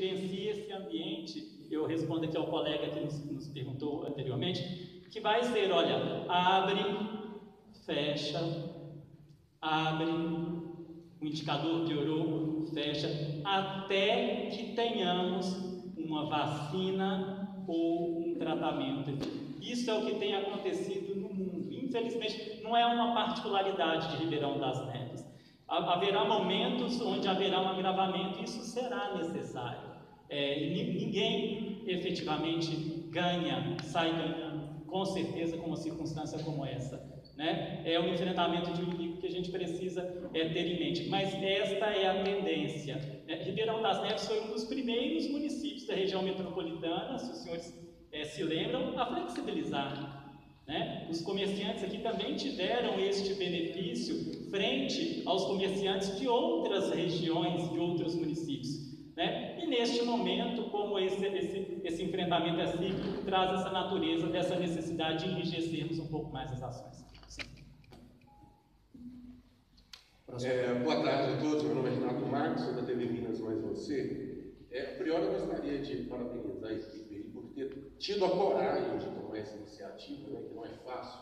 vivencia esse ambiente, eu respondo aqui ao colega que nos perguntou anteriormente, que vai ser, olha, abre, fecha, abre, o indicador piorou, fecha, até que tenhamos uma vacina ou um tratamento. Isso é o que tem acontecido no mundo. Infelizmente, não é uma particularidade de Ribeirão das Neves. Haverá momentos onde haverá um agravamento, isso será necessário. Ninguém efetivamente sai ganhando, com certeza, com uma circunstância como essa. Né? É o enfrentamento de um inimigo que a gente precisa ter em mente, mas esta é a tendência. Ribeirão das Neves foi um dos primeiros municípios da região metropolitana, se os senhores se lembram, a flexibilizar. Né? Os comerciantes aqui também tiveram este benefício frente aos comerciantes de outras regiões, de outros municípios. Né? E neste momento, como esse enfrentamento é cíclico, traz essa natureza dessa necessidade de enrijecermos um pouco mais as ações. Sim. Boa tarde a todos, meu nome é Renato Marques, sou da TV Minas Mais Você. A priori eu gostaria de parabenizar a equipe aí por ter tido a coragem de tomar essa iniciativa, né, que não é fácil,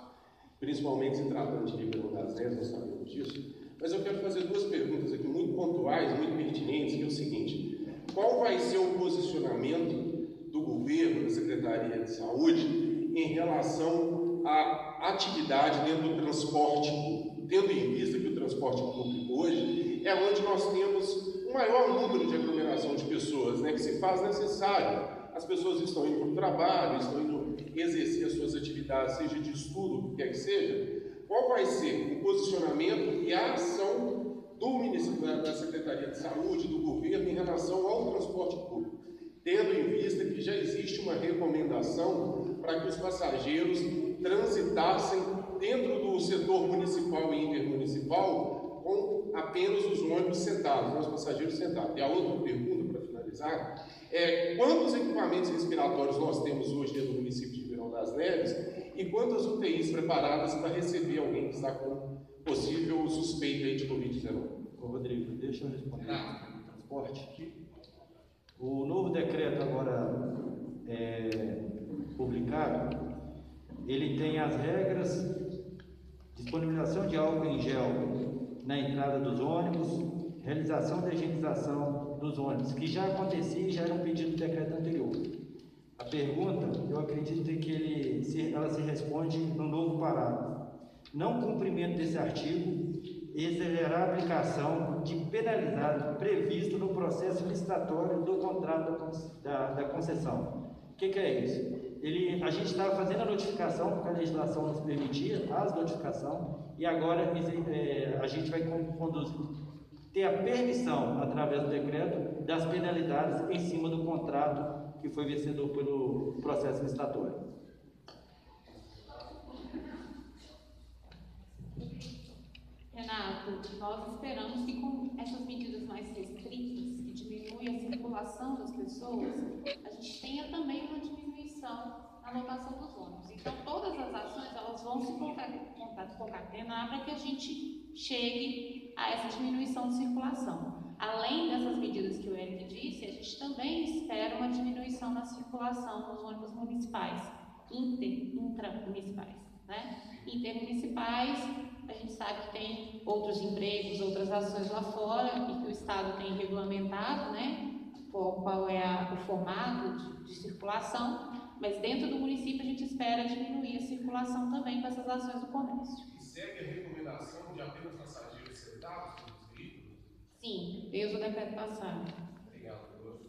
principalmente se tratando de Ribeirão das Neves, nós sabemos disso. Mas eu quero fazer duas perguntas aqui muito pontuais, muito pertinentes, que é o seguinte: qual vai ser o posicionamento do governo, da Secretaria de Saúde, em relação à atividade dentro do transporte público, tendo em vista que o transporte público hoje é onde nós temos o maior número de aglomeração de pessoas, né, que se faz necessário. As pessoas estão indo para o trabalho, estão indo exercer as suas atividades, seja de estudo, o que quer que seja. Qual vai ser o posicionamento e a ação do município, da Secretaria de Saúde, do governo, em relação ao transporte público, tendo em vista que já existe uma recomendação para que os passageiros transitassem dentro do setor municipal e intermunicipal com apenas os ônibus sentados, né, os passageiros sentados. E a outra pergunta, para finalizar, é quantos equipamentos respiratórios nós temos hoje dentro do município de Ribeirão das Neves e quantas UTIs preparadas para receber alguém que está com possível suspeita aí de Covid-19? Rodrigo, deixa eu responder no transporte. O novo decreto agora publicado, ele tem as regras, disponibilização de álcool em gel na entrada dos ônibus, realização da higienização dos ônibus, que já acontecia e já era um pedido do decreto anterior. A pergunta, eu acredito que ela se responde no novo parágrafo. Não cumprimento desse artigo exercerá a aplicação de penalidade previsto no processo licitatório do contrato da concessão. O que é isso? A gente estava fazendo a notificação, porque a legislação nos permitia as notificações, e agora a gente vai ter a permissão, através do decreto, das penalidades em cima do contrato que foi vencedor pelo processo licitatório. Renato, nós esperamos que com essas medidas mais restritas, que diminuem a circulação das pessoas, a gente tenha também uma diminuição na lotação dos ônibus. Então, todas as ações elas vão se concatenar para que a gente chegue a essa diminuição de circulação. Além dessas medidas que o Eric disse, a gente também espera uma diminuição na circulação nos ônibus municipais, intramunicipais. Né? Intermunicipais, a gente sabe que tem outros empregos, outras ações lá fora e que o Estado tem regulamentado, né? Qual é o formato de circulação, mas dentro do município a gente espera diminuir a circulação também com essas ações do comércio. E segue a recomendação de apenas passageiros sentados nos veículos? Sim, desde o decreto passado.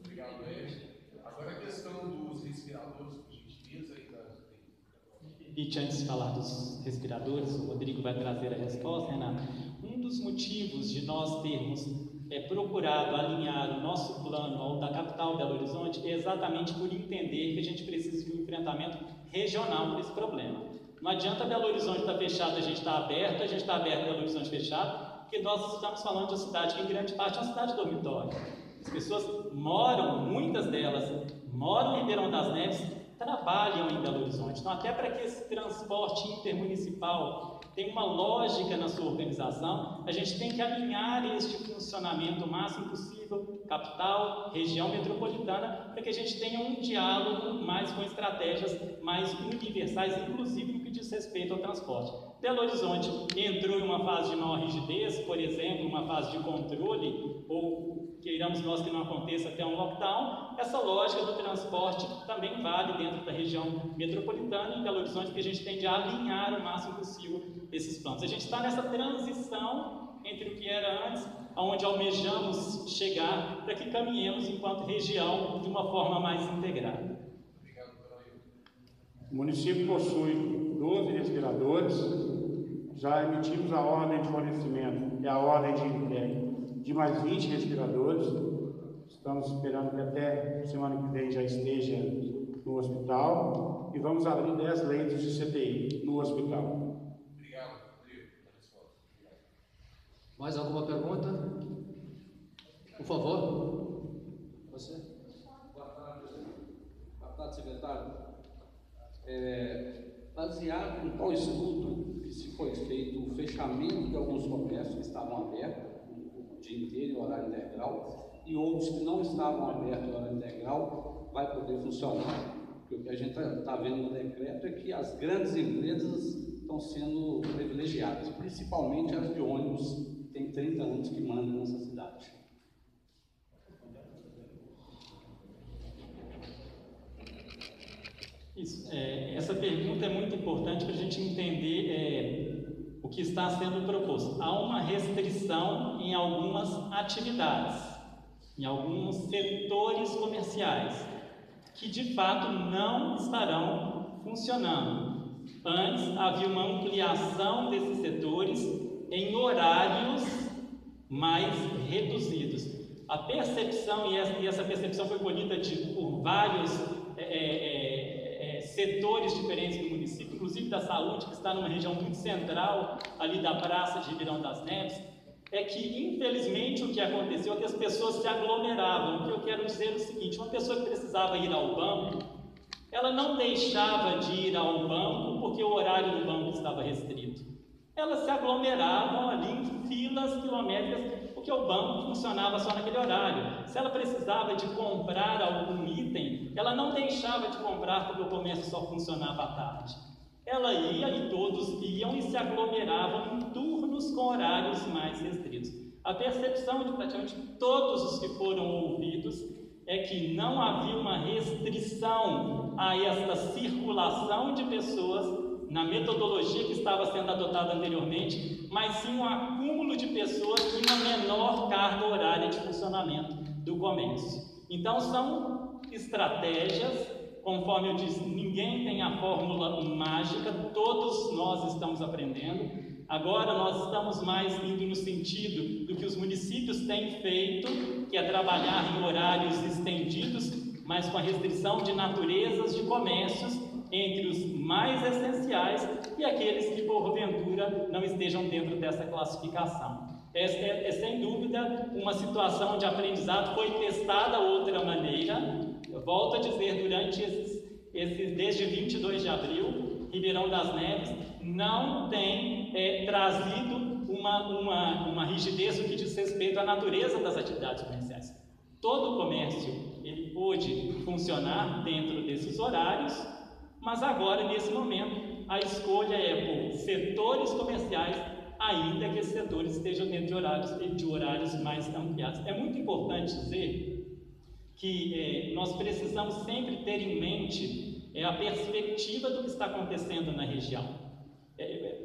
Obrigado, Ed. Agora a questão dos respiradores, por gentileza, aí Antes de falar dos respiradores, o Rodrigo vai trazer a resposta, Renato. Um dos motivos de nós termos procurado alinhar o nosso plano ao da capital Belo Horizonte é exatamente por entender que a gente precisa de um enfrentamento regional desse problema. Não adianta Belo Horizonte estar fechado, a gente está aberto, Belo Horizonte fechado, porque nós estamos falando de uma cidade que em grande parte é uma cidade dormitório. As pessoas muitas delas moram em Ribeirão das Neves, trabalham em Belo Horizonte. Então, até para que esse transporte intermunicipal tenha uma lógica na sua organização, a gente tem que alinhar este funcionamento o máximo possível, capital, região metropolitana, para que a gente tenha um diálogo mais com estratégias mais universais, inclusive no que diz respeito ao transporte. Belo Horizonte entrou em uma fase de maior rigidez, por exemplo, uma fase de controle, ou queiramos nós que não aconteça até um lockdown. Essa lógica do transporte também vale dentro da região metropolitana em Belo Horizonte, que a gente tem de alinhar o máximo possível esses planos. A gente está nessa transição entre o que era antes, aonde almejamos chegar, para que caminhemos enquanto região de uma forma mais integrada. O município possui 12 respiradores, já emitimos a ordem de fornecimento e a ordem de entrega de mais 20 respiradores. Estamos esperando que até semana que vem já esteja no hospital e vamos abrir 10 leitos de CTI no hospital. Obrigado, Rodrigo, pela resposta. Mais alguma pergunta? Por favor. Você? Boa tarde, secretário. Baseado em qual estudo que se foi feito o fechamento de alguns comércios que estavam abertos o dia inteiro em horário integral e outros que não estavam abertos em horário integral vai poder funcionar? Porque o que a gente está vendo no decreto é que as grandes empresas estão sendo privilegiadas, principalmente as de ônibus, que tem 30 anos que mandam nessa cidade. Isso, essa pergunta é muito importante para a gente entender o que está sendo proposto. Há uma restrição em algumas atividades, em alguns setores comerciais, que de fato não estarão funcionando. Antes havia uma ampliação desses setores em horários mais reduzidos. A percepção, e essa percepção foi colhida por vários setores diferentes do município, inclusive da saúde, que está numa região muito central, ali da Praça de Ribeirão das Neves, é que, infelizmente, o que aconteceu é que as pessoas se aglomeravam. O que eu quero dizer é o seguinte: uma pessoa que precisava ir ao banco, ela não deixava de ir ao banco porque o horário do banco estava restrito. Elas se aglomeravam ali em filas quilométricas, porque o banco funcionava só naquele horário. Se ela precisava de comprar algum item, ela não deixava de comprar porque o comércio só funcionava à tarde. Ela ia e todos iam e se aglomeravam em turnos com horários mais restritos. A percepção de praticamente todos os que foram ouvidos é que não havia uma restrição a essa circulação de pessoas na metodologia que estava sendo adotada anteriormente, mas sim um acúmulo de pessoas e uma menor carga horária de funcionamento do comércio. Então, são estratégias, conforme eu disse, ninguém tem a fórmula mágica, todos nós estamos aprendendo. Agora nós estamos mais indo no sentido do que os municípios têm feito, que é trabalhar em horários estendidos, mas com a restrição de naturezas de comércios entre os mais essenciais e aqueles que, porventura, não estejam dentro dessa classificação. Essa é sem dúvida uma situação de aprendizado. Foi testada outra maneira. Eu volto a dizer, durante desde 22 de abril, Ribeirão das Neves não tem trazido uma rigidez no que diz respeito à natureza das atividades comerciais. Todo o comércio ele pôde funcionar dentro desses horários, mas agora, nesse momento, a escolha é por setores comerciais, ainda que esses setores estejam dentro de horários mais ampliados. É muito importante dizer que nós precisamos sempre ter em mente a perspectiva do que está acontecendo na região.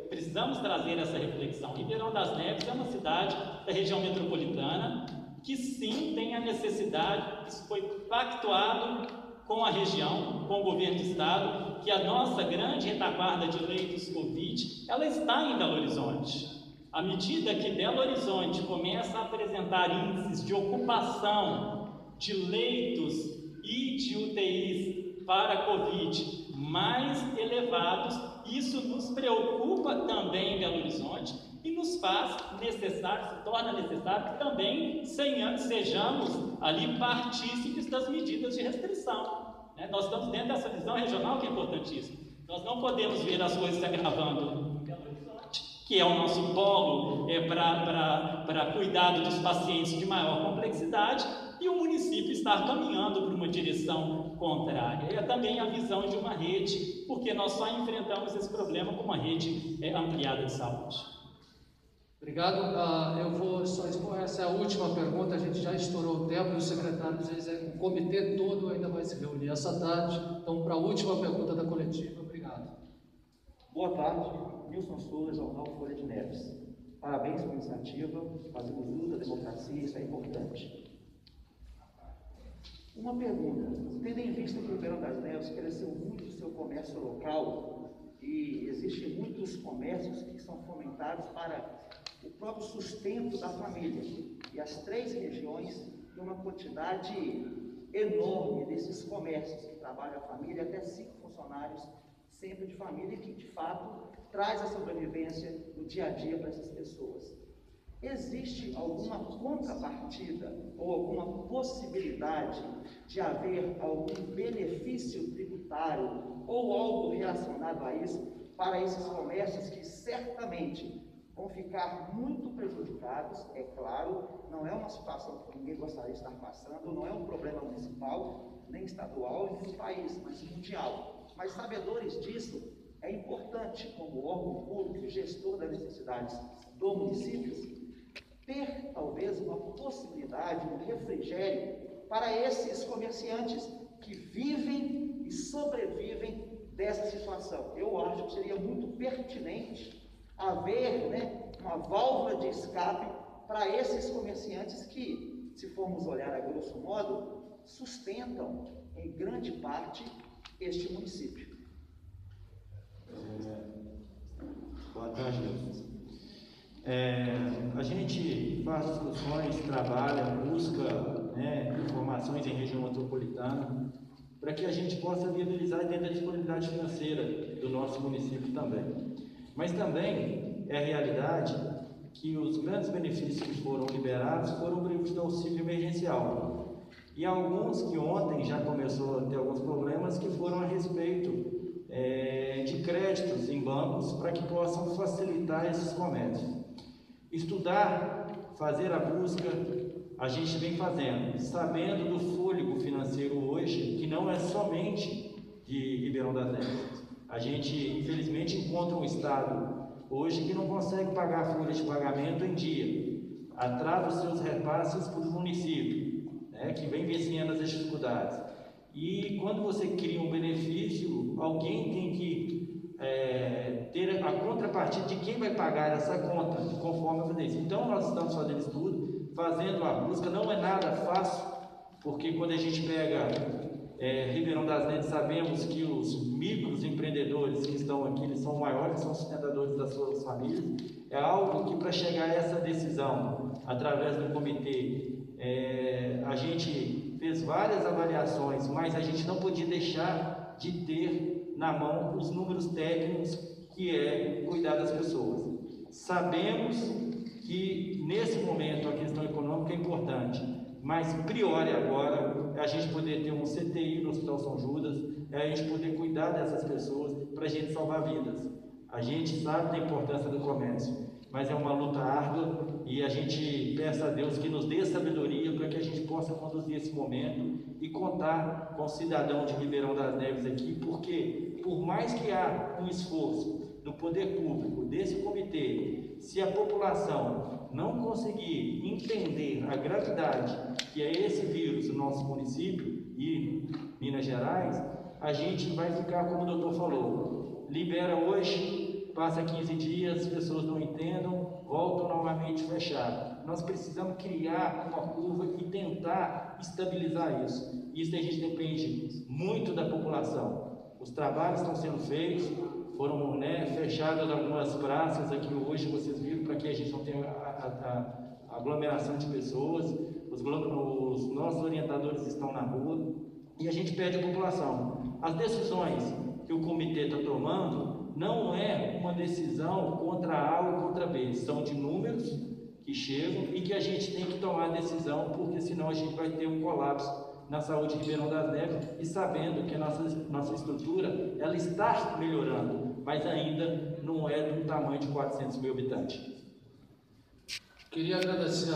Precisamos trazer essa reflexão. Ribeirão das Neves é uma cidade da região metropolitana que sim tem a necessidade, isso foi pactuado com a região, com o governo do estado, que a nossa grande retaguarda de leitos Covid, ela está em Belo Horizonte. À medida que Belo Horizonte começa a apresentar índices de ocupação de leitos e de UTIs para Covid mais elevados, isso nos preocupa também em Belo Horizonte e nos faz necessário, se torna necessário que também sejamos ali partícipes das medidas de restrição. né? Nós estamos dentro dessa visão regional que é importantíssima. Nós não podemos ver as coisas se agravando em Belo Horizonte, que é o nosso polo para cuidado dos pacientes de maior complexidade, e o município estar caminhando para uma direção contrária. É também a visão de uma rede, porque nós só enfrentamos esse problema com uma rede ampliada de saúde. Obrigado. Eu vou só expor, essa é a última pergunta, a gente já estourou o tempo e os secretários, o comitê todo ainda vai se reunir essa tarde. Então, para a última pergunta da coletiva, obrigado. Boa tarde, Nilson Souza, Jornal Folha de Neves. Parabéns pela iniciativa, fazemos uso da democracia, isso é importante. Uma pergunta, tendo em vista que o Ribeirão das Neves cresceu muito o seu comércio local e existem muitos comércios que são fomentados para o próprio sustento da família, e as 3 regiões têm uma quantidade enorme desses comércios que trabalham a família, até 5 funcionários sempre de família, que de fato traz a sobrevivência no dia a dia para essas pessoas. Existe alguma contrapartida ou alguma possibilidade de haver algum benefício tributário ou algo relacionado a isso para esses comércios que certamente vão ficar muito prejudicados? É claro, não é uma situação que ninguém gostaria de estar passando, não é um problema municipal, nem estadual, nem do país, mas mundial. Mas sabedores disso, é importante, como órgão público e gestor das necessidades do município, ter talvez uma possibilidade, um refrigério para esses comerciantes que vivem e sobrevivem dessa situação. Eu acho que seria muito pertinente haver, né, uma válvula de escape para esses comerciantes que, se formos olhar a grosso modo, sustentam em grande parte este município. Boa tarde, Deus. A gente faz discussões, trabalha, busca, né, informações em região metropolitana, para que a gente possa viabilizar dentro da disponibilidade financeira do nosso município também. Mas também é realidade que os grandes benefícios que foram liberados foram previstos do auxílio emergencial. E alguns que ontem já começou a ter alguns problemas que foram a respeito de créditos em bancos para que possam facilitar esses comércios. Estudar, fazer a busca, a gente vem fazendo, sabendo do fôlego financeiro hoje, que não é somente de Ribeirão das Neves. A gente, infelizmente, encontra um Estado hoje que não consegue pagar a folha de pagamento em dia, atrasa os seus repasses para o município, né, que vem vencendo as dificuldades. E quando você cria um benefício, alguém tem que ter a contrapartida de quem vai pagar essa conta, conforme eu falei isso. Então, nós estamos fazendo estudo, fazendo a busca, não é nada fácil, porque quando a gente pega Ribeirão das Neves, sabemos que os microempreendedores que estão aqui, eles são maiores, são sustentadores das suas famílias. É algo que, para chegar a essa decisão, através do comitê, a gente fez várias avaliações, mas a gente não podia deixar de ter na mão os números técnicos, que é cuidar das pessoas. Sabemos que nesse momento a questão econômica é importante, mas priori agora é a gente poder ter um CTI no Hospital São Judas, é a gente poder cuidar dessas pessoas para a gente salvar vidas. A gente sabe da importância do comércio, mas é uma luta árdua e a gente peça a Deus que nos dê sabedoria para que a gente possa conduzir esse momento e contar com o cidadão de Ribeirão das Neves aqui, porque por mais que há um esforço do poder público, desse comitê, se a população não conseguir entender a gravidade que é esse vírus no nosso município e Minas Gerais, a gente vai ficar como o doutor falou, libera hoje, passa 15 dias, as pessoas não entendam, voltam novamente fechar. Nós precisamos criar uma curva e tentar estabilizar isso. Isso a gente depende muito da população. Os trabalhos estão sendo feitos, foram fechadas algumas praças aqui hoje, vocês viram, para que a gente não tenha a aglomeração de pessoas. Os nossos orientadores estão na rua e a gente pede à população. As decisões que o comitê está tomando não é uma decisão contra A ou contra B, são de números que chegam e que a gente tem que tomar a decisão, porque senão a gente vai ter um colapso na saúde de Ribeirão das Neves e sabendo que a nossa estrutura ela está melhorando, mas ainda não é do tamanho de 400 mil habitantes. Queria agradecer a